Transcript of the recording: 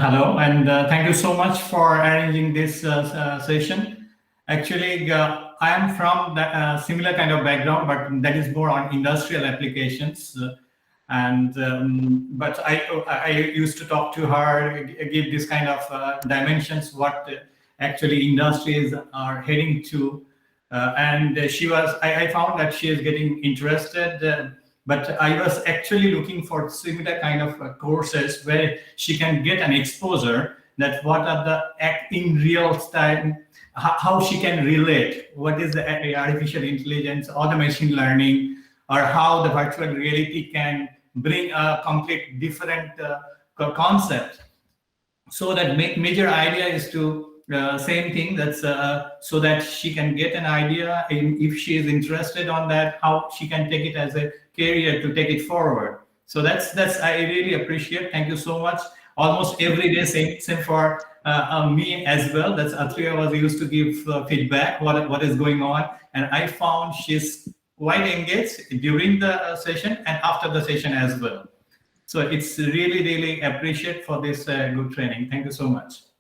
Hello, and thank you so much for arranging this session. Actually, I am from the similar kind of background, but that is more on industrial applications. But I used to talk to her, give this kind of dimensions, what actually industries are heading to. And I found that she is getting interested. But I was actually looking for similar kind of courses where she can get an exposure that what are the in real time, how she can relate, what is the artificial intelligence or the machine learning, or how the virtual reality can bring a complete different concept. So that major idea is to same thing, that's so that she can get an idea if she is interested on that, how she can take it as a career to take it forward. So that's I really appreciate. Thank you so much. Almost every day, same for me as well. That's three of us used to give feedback what is going on, and I found she's quite engaged during the session and after the session as well. So it's really appreciate for this good training. Thank you so much.